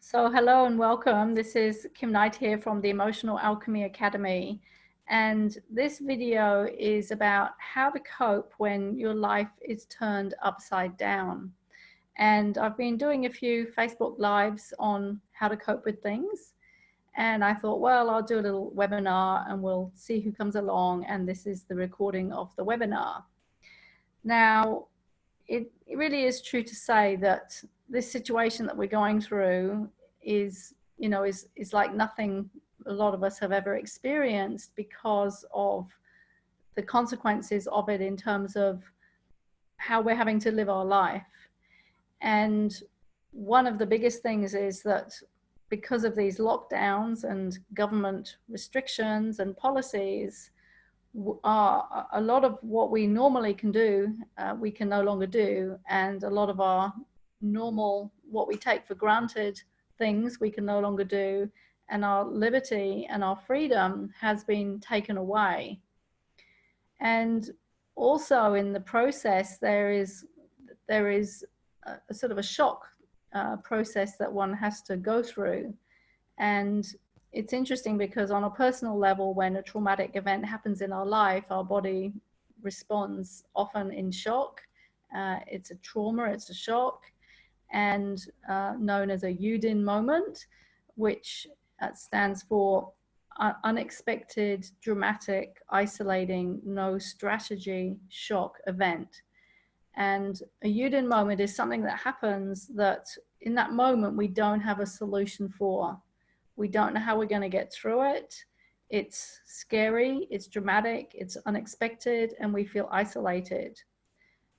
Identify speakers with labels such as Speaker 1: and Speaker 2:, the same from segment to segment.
Speaker 1: So hello and welcome. This is Kim Knight here from the Emotional Alchemy Academy. And this video is about how to cope when your life is turned upside down. And I've been doing a few Facebook Lives on how to cope with things. And I thought, well, I'll do a little webinar and we'll see who comes along. And this is the recording of the webinar. Now, it really is true to say that this situation that we're going through is like nothing a lot of us have ever experienced because of the consequences of it in terms of how we're having to live our life. And one of the biggest things is that because of these lockdowns and government restrictions and policies, a lot of what we normally can do, we can no longer do. And a lot of our normal, what we take for granted things, we can no longer do. And our liberty and our freedom has been taken away. And also in the process, there is a sort of a shock process that one has to go through. And it's interesting because on a personal level, when a traumatic event happens in our life, our body responds often in shock. It's a trauma, it's a shock, and known as a Yudin moment, which stands for unexpected, dramatic, isolating, no strategy shock event. And a Yudin moment is something that happens that in that moment we don't have a solution for. We don't know how we're going to get through it. It's scary, it's dramatic, it's unexpected, and we feel isolated.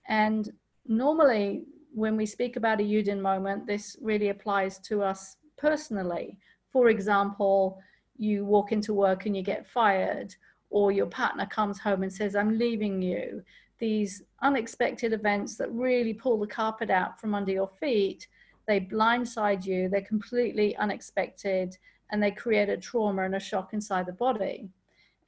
Speaker 1: And normally, when we speak about a Yudin moment, this really applies to us personally. For example, you walk into work and you get fired, or your partner comes home and says, "I'm leaving you." These unexpected events that really pull the carpet out from under your feet, they blindside you, they're completely unexpected, and they create a trauma and a shock inside the body.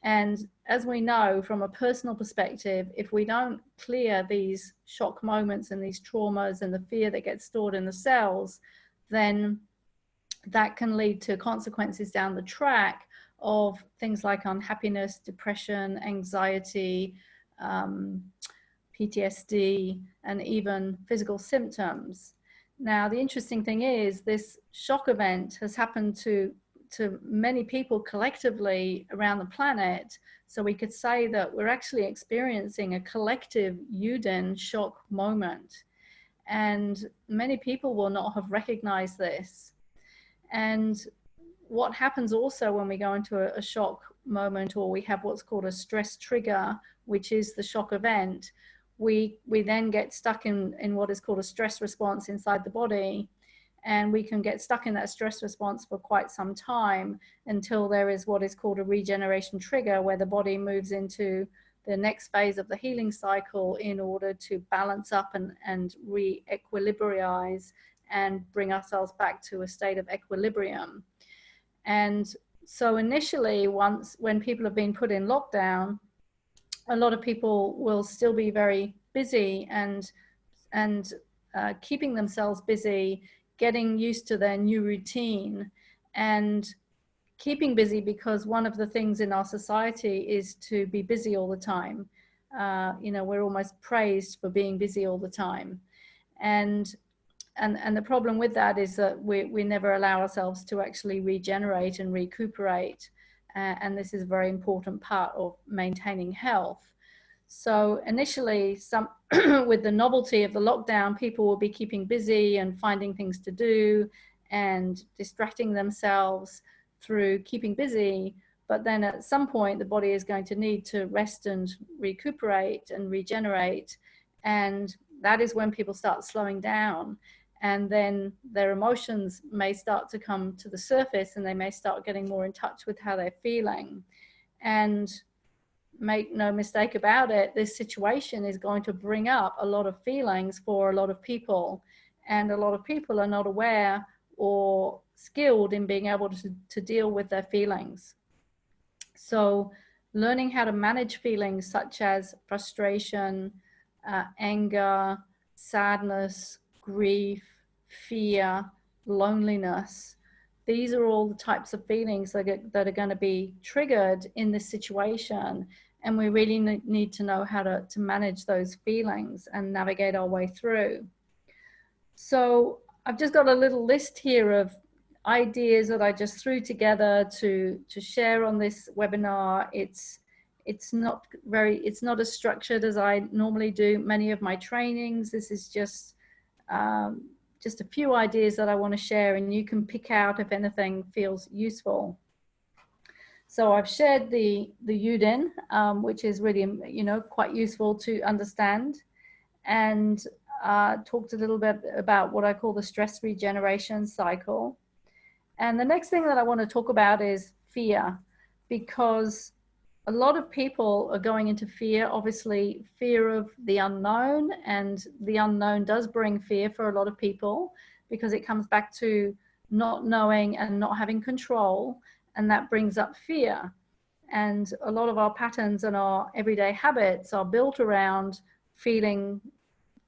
Speaker 1: And as we know from a personal perspective, if we don't clear these shock moments and these traumas and the fear that gets stored in the cells, then that can lead to consequences down the track of things like unhappiness, depression, anxiety, PTSD, and even physical symptoms. Now, the interesting thing is this shock event has happened to many people collectively around the planet. So we could say that we're actually experiencing a collective Yudin shock moment. And many people will not have recognized this. And what happens also when we go into a shock moment, or we have what's called a stress trigger, which is the shock event, we then get stuck in what is called a stress response inside the body. And we can get stuck in that stress response for quite some time until there is what is called a regeneration trigger, where the body moves into the next phase of the healing cycle in order to balance up and re-equilibrize and bring ourselves back to a state of equilibrium. And so initially, when people have been put in lockdown, a lot of people will still be very busy and keeping themselves busy, getting used to their new routine and keeping busy, because one of the things in our society is to be busy all the time. We're almost praised for being busy all the time. And the problem with that is that we never allow ourselves to actually regenerate and recuperate. And this is a very important part of maintaining health. So initially, with the novelty of the lockdown, people will be keeping busy and finding things to do and distracting themselves through keeping busy. But then at some point, the body is going to need to rest and recuperate and regenerate. And that is when people start slowing down. And then their emotions may start to come to the surface, and they may start getting more in touch with how they're feeling. And make no mistake about it, this situation is going to bring up a lot of feelings for a lot of people. And a lot of people are not aware or skilled in being able to deal with their feelings. So learning how to manage feelings such as frustration, anger, sadness, grief, fear, loneliness. These are all the types of feelings that are going to be triggered in this situation. And we really need to know how to manage those feelings and navigate our way through. So I've just got a little list here of ideas that I just threw together to share on this webinar. It's not as structured as I normally do many of my trainings. This is just a few ideas that I want to share, and you can pick out if anything feels useful. So I've shared the Yuden, which is really, quite useful to understand, and talked a little bit about what I call the stress regeneration cycle. And the next thing that I want to talk about is fear, because a lot of people are going into fear, obviously fear of the unknown, and the unknown does bring fear for a lot of people because it comes back to not knowing and not having control, and that brings up fear. And a lot of our patterns and our everyday habits are built around feeling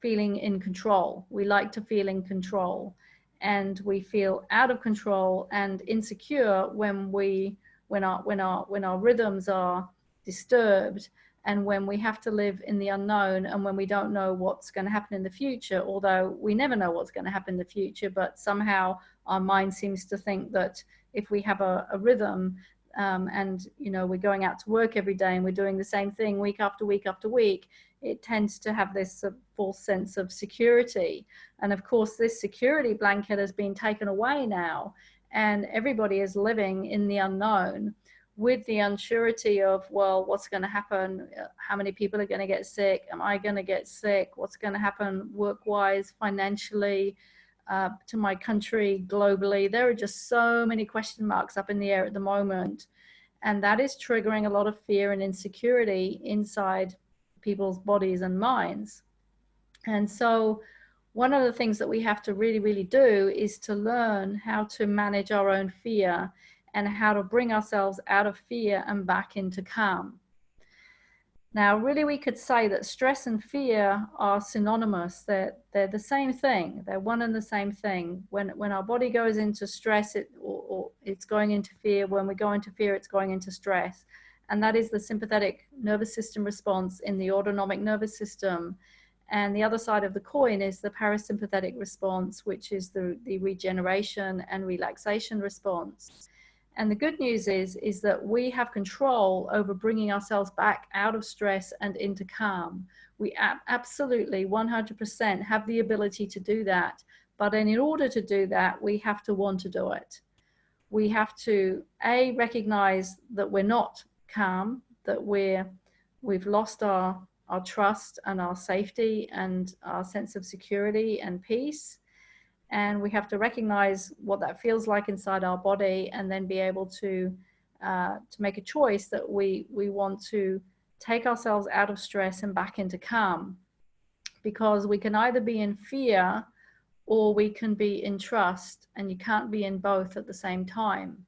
Speaker 1: in control. We like to feel in control, and we feel out of control and insecure when our rhythms are disturbed, and when we have to live in the unknown, and when we don't know what's going to happen in the future, although we never know what's going to happen in the future, but somehow our mind seems to think that if we have a rhythm, and we're going out to work every day and we're doing the same thing week after week after week, it tends to have this false sense of security. And of course, this security blanket has been taken away now, and everybody is living in the unknown with the unsurety of, well, what's going to happen? How many people are going to get sick? Am I going to get sick? What's going to happen work-wise, financially, to my country, globally? There are just so many question marks up in the air at the moment. And that is triggering a lot of fear and insecurity inside people's bodies and minds. And so one of the things that we have to really do is to learn how to manage our own fear and how to bring ourselves out of fear and back into calm. Now, really, we could say that stress and fear are synonymous. They're the same thing. They're one and the same thing. When our body goes into stress, or it's going into fear. When we go into fear, it's going into stress. And that is the sympathetic nervous system response in the autonomic nervous system. And the other side of the coin is the parasympathetic response, which is the regeneration and relaxation response. And the good news is that we have control over bringing ourselves back out of stress and into calm. We absolutely 100% have the ability to do that. But in order to do that, we have to want to do it. We have to, A, recognize that we're not calm, that we've lost our trust and our safety and our sense of security and peace. And we have to recognize what that feels like inside our body, and then be able to make a choice that we want to take ourselves out of stress and back into calm. Because we can either be in fear or we can be in trust, and you can't be in both at the same time.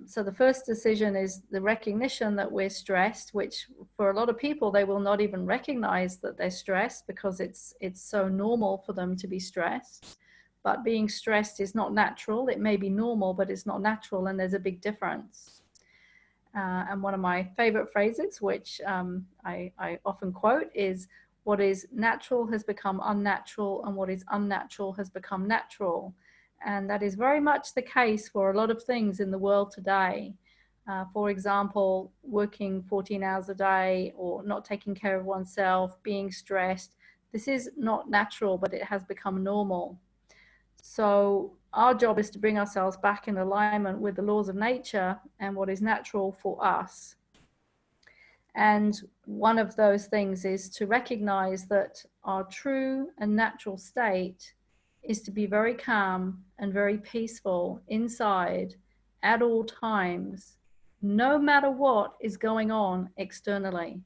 Speaker 1: So the first decision is the recognition that we're stressed, which for a lot of people, they will not even recognize that they're stressed because it's so normal for them to be stressed. But being stressed is not natural. It may be normal, but it's not natural, and there's a big difference. And one of my favorite phrases, which I often quote, is, what is natural has become unnatural, and what is unnatural has become natural. And that is very much the case for a lot of things in the world today. For example, working 14 hours a day, or not taking care of oneself, being stressed. This is not natural, but it has become normal. So our job is to bring ourselves back in alignment with the laws of nature and what is natural for us. And one of those things is to recognize that our true and natural state is to be very calm and very peaceful inside at all times, no matter what is going on externally.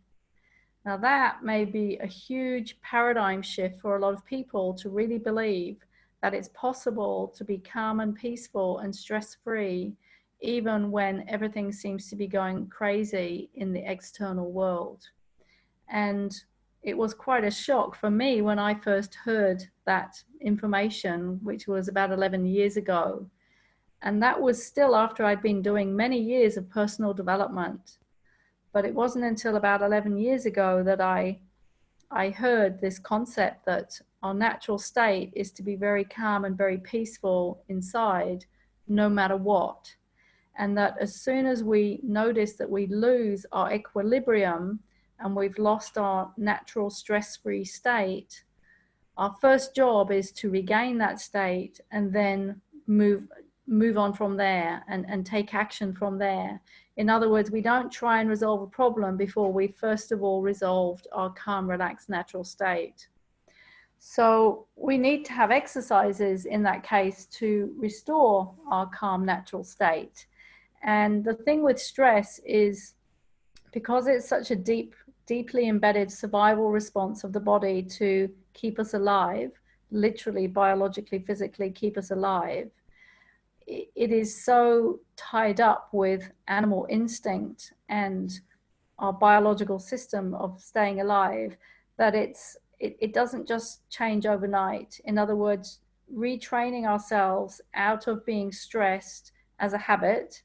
Speaker 1: Now, that may be a huge paradigm shift for a lot of people, to really believe that it's possible to be calm and peaceful and stress-free, even when everything seems to be going crazy in the external world. And it was quite a shock for me when I first heard that information, which was about 11 years ago. And that was still after I'd been doing many years of personal development. But it wasn't until about 11 years ago that I heard this concept that our natural state is to be very calm and very peaceful inside, no matter what. And that as soon as we notice that we lose our equilibrium and we've lost our natural stress-free state, our first job is to regain that state and then move on from there and take action from there. In other words, we don't try and resolve a problem before we first of all resolved our calm, relaxed, natural state. So we need to have exercises in that case to restore our calm, natural state. And the thing with stress is, because it's such a deeply embedded survival response of the body to keep us alive, literally, biologically, physically keep us alive, it is so tied up with animal instinct and our biological system of staying alive that it doesn't just change overnight. In other words, retraining ourselves out of being stressed as a habit,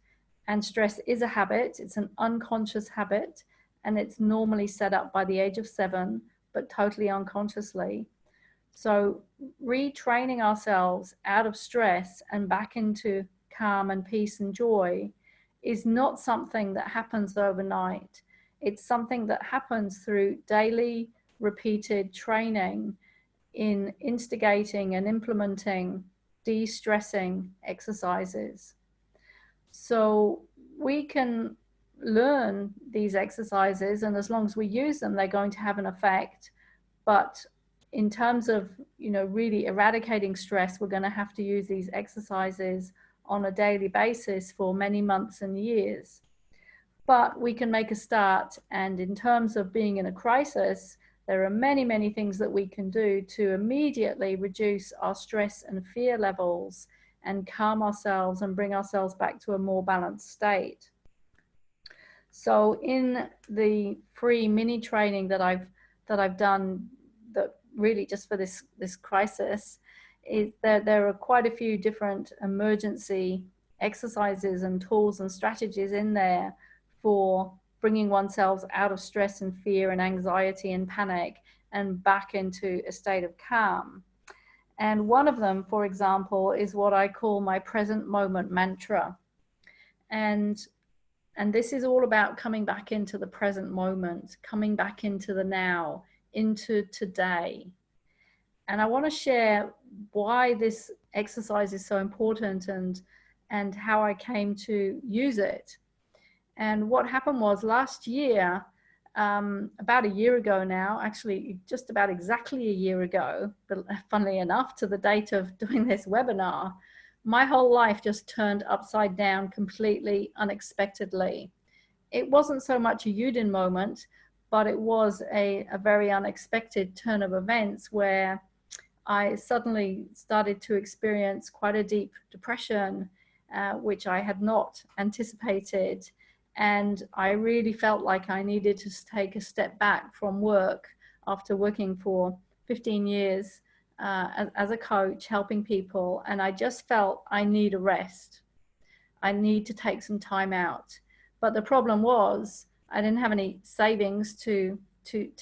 Speaker 1: and stress is a habit, it's an unconscious habit, and it's normally set up by the age of 7, but totally unconsciously. So retraining ourselves out of stress and back into calm and peace and joy is not something that happens overnight. It's something that happens through daily repeated training in instigating and implementing de-stressing exercises. So we can learn these exercises, and as long as we use them, they're going to have an effect. But in terms of, really eradicating stress, we're going to have to use these exercises on a daily basis for many months and years. But we can make a start. And in terms of being in a crisis, there are many, many things that we can do to immediately reduce our stress and fear levels and calm ourselves and bring ourselves back to a more balanced state. So in the free mini training that I've done, that really just for this crisis, is that there are quite a few different emergency exercises and tools and strategies in there for bringing oneself out of stress and fear and anxiety and panic and back into a state of calm. And one of them, for example, is what I call my present moment mantra. And this is all about coming back into the present moment, coming back into the now, into today. And I want to share why this exercise is so important and how I came to use it. And what happened was last year, about a year ago now, actually just about exactly a year ago, but funnily enough, to the date of doing this webinar, my whole life just turned upside down completely unexpectedly. It wasn't so much a Yudin moment, but it was a very unexpected turn of events where I suddenly started to experience quite a deep depression, which I had not anticipated. And I really felt like I needed to take a step back from work after working for 15 years as a coach, helping people. And I just felt I need a rest. I need to take some time out. But the problem was I didn't have any savings to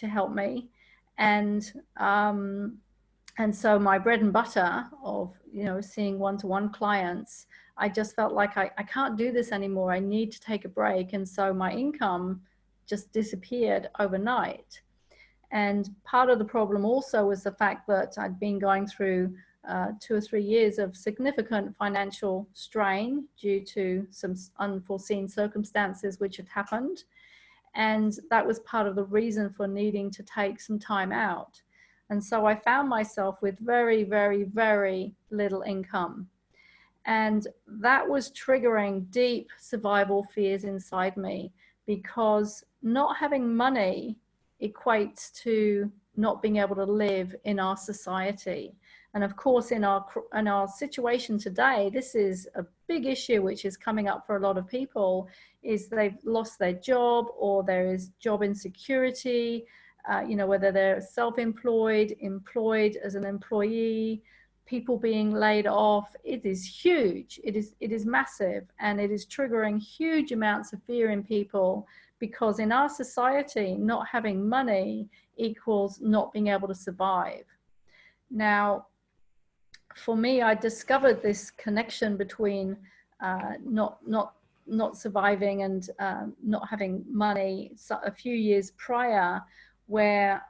Speaker 1: help me. And so my bread and butter of, seeing one-to-one clients, I just felt like I can't do this anymore. I need to take a break. And so my income just disappeared overnight. And part of the problem also was the fact that I'd been going through 2 or 3 years of significant financial strain due to some unforeseen circumstances which had happened. And that was part of the reason for needing to take some time out. And so I found myself with very, very, very little income. And that was triggering deep survival fears inside me, because not having money equates to not being able to live in our society. And of course, in our situation today, this is a big issue which is coming up for a lot of people, is they've lost their job, or there is job insecurity, you know, whether they're self-employed, employed as an employee, people being laid off. It is huge. It is massive, and it is triggering huge amounts of fear in people, because in our society, not having money equals not being able to survive. Now, for me, I discovered this connection between not surviving and not having money a few years prior, where,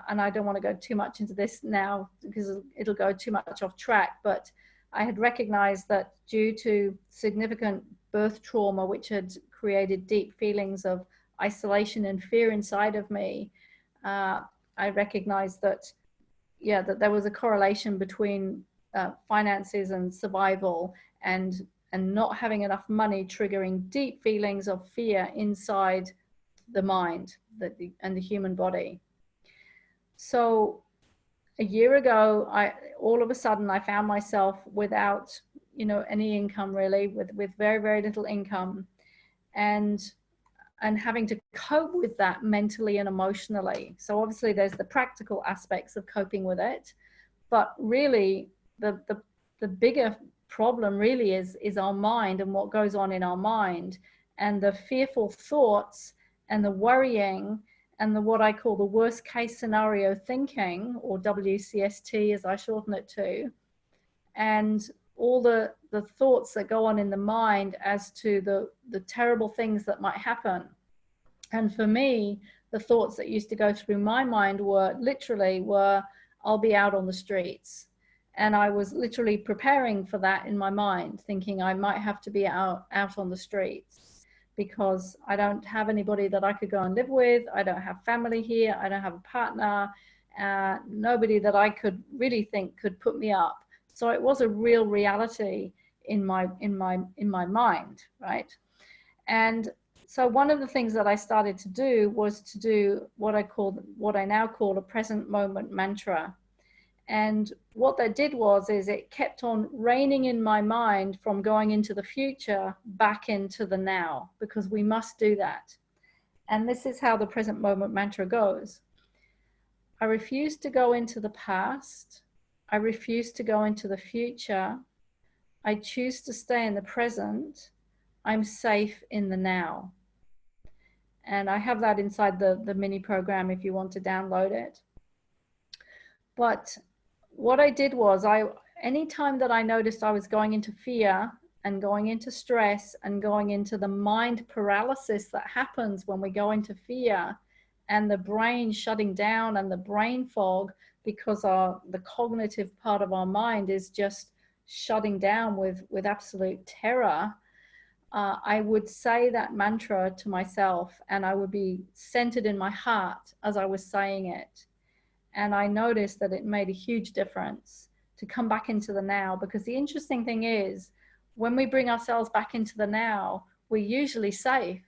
Speaker 1: and I don't want to go too much into this now because it'll go too much off track, but I had recognized that due to significant birth trauma, which had created deep feelings of isolation and fear inside of me, I recognized that, yeah, that there was a correlation between finances and survival, and not having enough money triggering deep feelings of fear inside the mind and the human body. So a year ago, all of a sudden I found myself without, you know, any income really, with very, very little income, and having to cope with that mentally and emotionally. So obviously there's the practical aspects of coping with it, but really the bigger problem really is our mind and what goes on in our mind, and the fearful thoughts and the worrying and the what I call the worst case scenario thinking, or WCST as I shorten it to, and all the thoughts that go on in the mind as to the terrible things that might happen. And for me, the thoughts that used to go through my mind were literally I'll be out on the streets. And I was literally preparing for that in my mind, thinking I might have to be out on the streets because I don't have anybody that I could go and live with. I don't have family here. I don't have a partner, nobody that I could really think could put me up. So it was a real reality in my mind, right? And so one of the things that I started to do was to do what I now call a present moment mantra. And what that did is it kept on reining in my mind from going into the future back into the now, because we must do that. And this is how the present moment mantra goes. I refuse to go into the past. I refuse to go into the future. I choose to stay in the present. I'm safe in the now. And I have that inside the mini program if you want to download it. But what I did was, anytime that I noticed I was going into fear and going into stress and going into the mind paralysis that happens when we go into fear, and the brain shutting down and the brain fog, because the cognitive part of our mind is just shutting down with absolute terror, I would say that mantra to myself, and I would be centered in my heart as I was saying it. And I noticed that it made a huge difference to come back into the now, because the interesting thing is, when we bring ourselves back into the now, we're usually safe,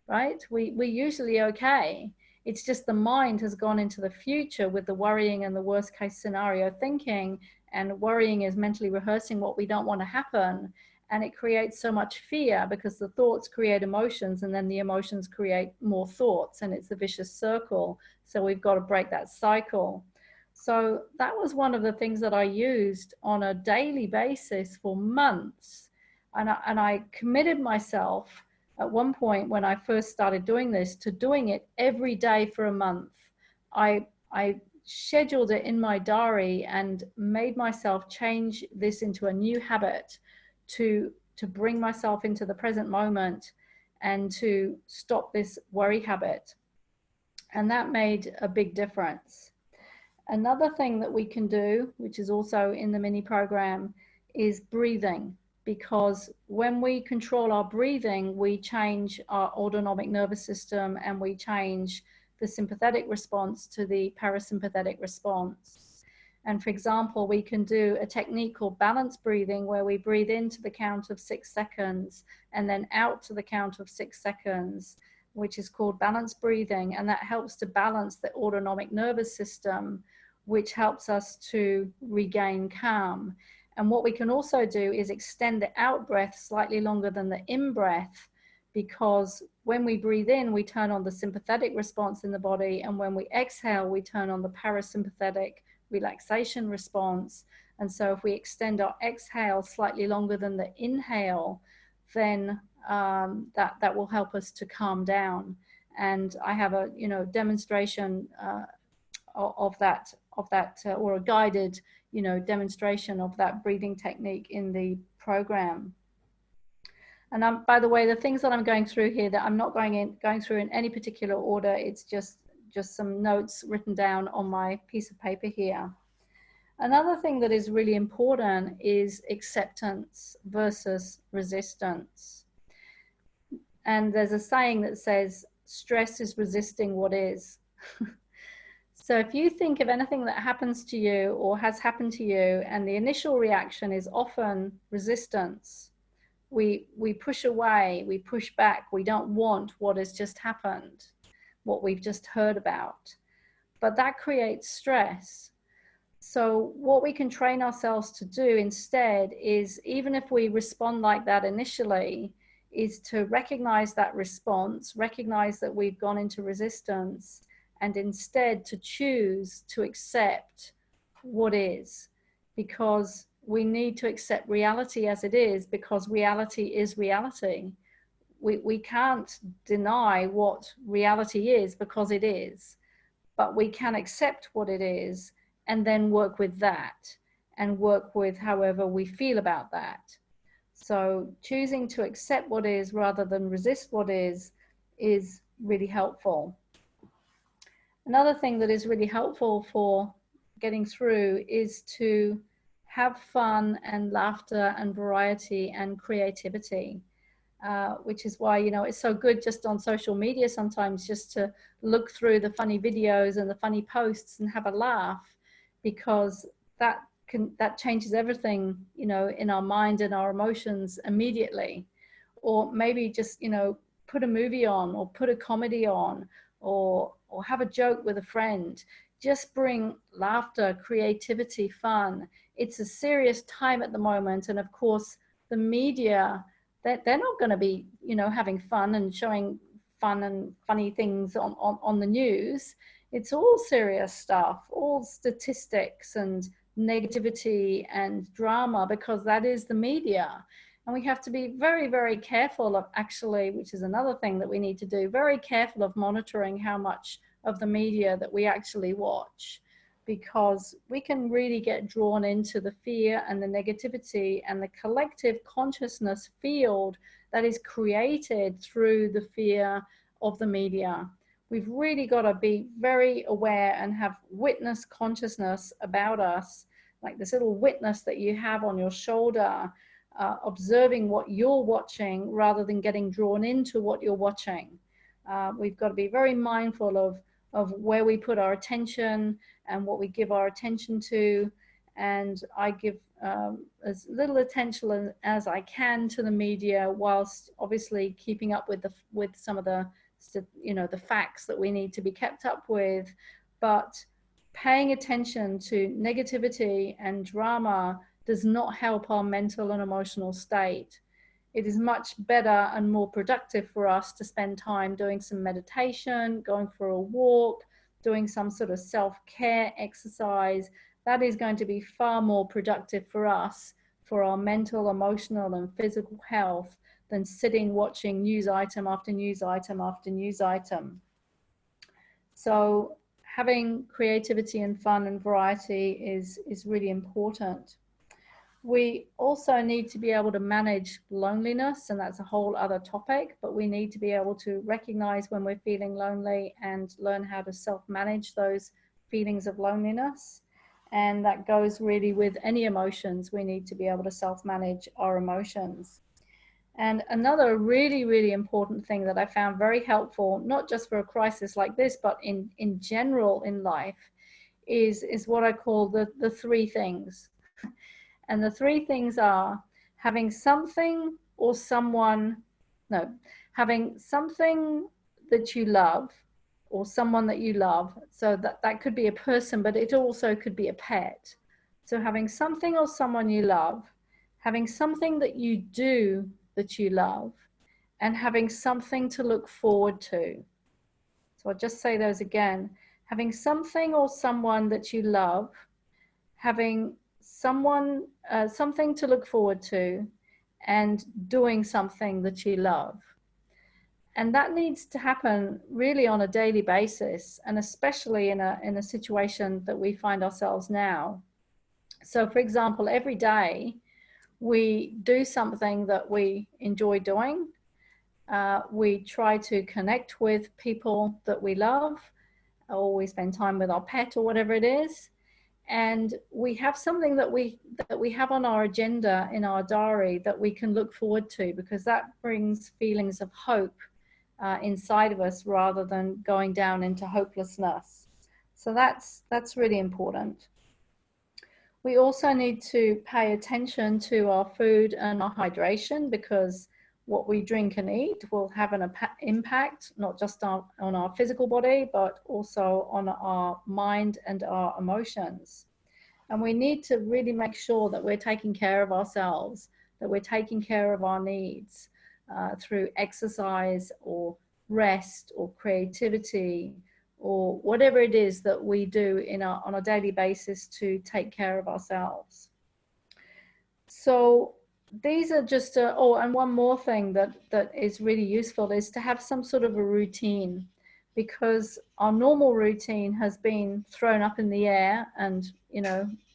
Speaker 1: right? We're usually okay. It's just the mind has gone into the future with the worrying and the worst case scenario thinking, and worrying is mentally rehearsing what we don't want to happen. And it creates so much fear because the thoughts create emotions, and then the emotions create more thoughts, and it's a vicious circle. So we've got to break that cycle. So that was one of the things that I used on a daily basis for months. And I committed myself at one point when I first started doing this to doing it every day for a month. I scheduled it in my diary and made myself change this into a new habit to bring myself into the present moment and to stop this worry habit. And that made a big difference. Another thing that we can do, which is also in the mini program, is breathing. Because when we control our breathing, we change our autonomic nervous system, and we change the sympathetic response to the parasympathetic response. And for example, we can do a technique called balance breathing, where we breathe into the count of 6 seconds and then out to the count of 6 seconds, which is called balance breathing. And that helps to balance the autonomic nervous system, which helps us to regain calm. And what we can also do is extend the out breath slightly longer than the in breath, because when we breathe in, we turn on the sympathetic response in the body, and when we exhale, we turn on the parasympathetic relaxation response. And so if we extend our exhale slightly longer than the inhale, then that will help us to calm down. And I have a demonstration of that or a guided demonstration of that breathing technique in the program. And by the way, the things that I'm going through here, that I'm not going through in any particular order, it's just some notes written down on my piece of paper here. Another thing that is really important is acceptance versus resistance. And there's a saying that says, stress is resisting what is. So if you think of anything that happens to you or has happened to you, and the initial reaction is often resistance, we push away, we push back, we don't want what has just happened, what we've just heard about. But that creates stress. So what we can train ourselves to do instead is, even if we respond like that initially, is to recognize that response, recognize that we've gone into resistance, and instead to choose to accept what is, because we need to accept reality as it is, because reality is reality. We can't deny what reality is, because it is, but we can accept what it is and then work with that, and work with however we feel about that. So choosing to accept what is rather than resist what is really helpful. Another thing that is really helpful for getting through is to have fun and laughter and variety and creativity, which is why, it's so good just on social media sometimes just to look through the funny videos and the funny posts and have a laugh, because that changes everything, in our mind and our emotions immediately. Or maybe just, put a movie on, or put a comedy on, or have a joke with a friend. Just bring laughter, creativity, fun. It's a serious time at the moment. And of course, the media, they're not going to be, having fun and showing fun and funny things on the news. It's all serious stuff, all statistics and negativity and drama, because that is the media. And we have to be very, very careful of, actually, which is another thing that we need to do, very careful of monitoring how much of the media that we actually watch, because we can really get drawn into the fear and the negativity and the collective consciousness field that is created through the fear of the media. We've really got to be very aware and have witness consciousness about us, like this little witness that you have on your shoulder, observing what you're watching rather than getting drawn into what you're watching. We've got to be very mindful of where we put our attention and what we give our attention to. And I give as little attention as I can to the media, whilst obviously keeping up with some of the facts that we need to be kept up with. But paying attention to negativity and drama does not help our mental and emotional state. It is much better and more productive for us to spend time doing some meditation, going for a walk, doing some sort of self-care exercise. That is going to be far more productive for us, for our mental, emotional, and physical health, than sitting watching news item after news item after news item. So having creativity and fun and variety is really important. We also need to be able to manage loneliness, and that's a whole other topic, but we need to be able to recognize when we're feeling lonely and learn how to self-manage those feelings of loneliness. And that goes really with any emotions. We need to be able to self-manage our emotions. And another really, really important thing that I found very helpful, not just for a crisis like this, but in general in life, is what I call the three things. And the three things are having something or someone, having something that you love or someone that you love. So that could be a person, but it also could be a pet. So having something or someone you love, having something that you do that you love, and having something to look forward to. So I'll just say those again. Having something or someone that you love, having something to look forward to, and doing something that you love. And that needs to happen really on a daily basis, and especially in a situation that we find ourselves now. So for example, every day we do something that we enjoy doing. We try to connect with people that we love, or we spend time with our pet or whatever it is. And we have something that we have on our agenda in our diary that we can look forward to, because that brings feelings of hope inside of us rather than going down into hopelessness. So that's really important. We also need to pay attention to our food and our hydration, because what we drink and eat will have an impact, not just on our physical body, but also on our mind and our emotions. And we need to really make sure that we're taking care of ourselves, that we're taking care of our needs through exercise or rest or creativity, or whatever it is that we do on a daily basis to take care of ourselves. So these are just, and one more thing that is really useful is to have some sort of a routine, because our normal routine has been thrown up in the air and,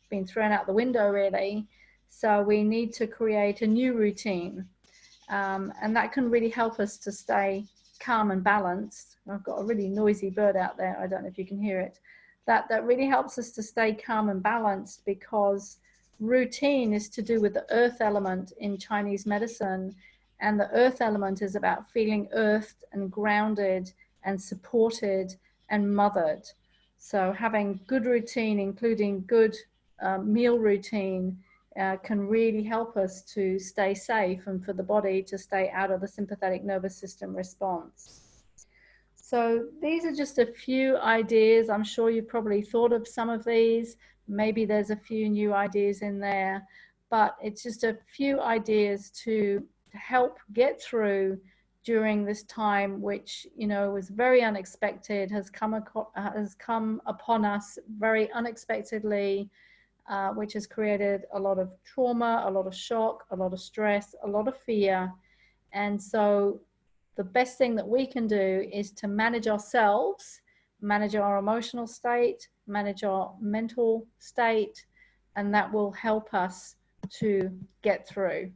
Speaker 1: been thrown out the window really. So we need to create a new routine. And that can really help us to stay calm and balanced. I've got a really noisy bird out there. I don't know if you can hear it. That really helps us to stay calm and balanced, because routine is to do with the earth element in Chinese medicine. And the earth element is about feeling earthed and grounded and supported and mothered. So having good routine, including good meal routine, can really help us to stay safe and for the body to stay out of the sympathetic nervous system response. So these are just a few ideas. I'm sure you've probably thought of some of these. Maybe there's a few new ideas in there, but it's just a few ideas to help get through during this time, which, was very unexpected, has come upon us very unexpectedly. Which has created a lot of trauma, a lot of shock, a lot of stress, a lot of fear. And so the best thing that we can do is to manage ourselves, manage our emotional state, manage our mental state, and that will help us to get through.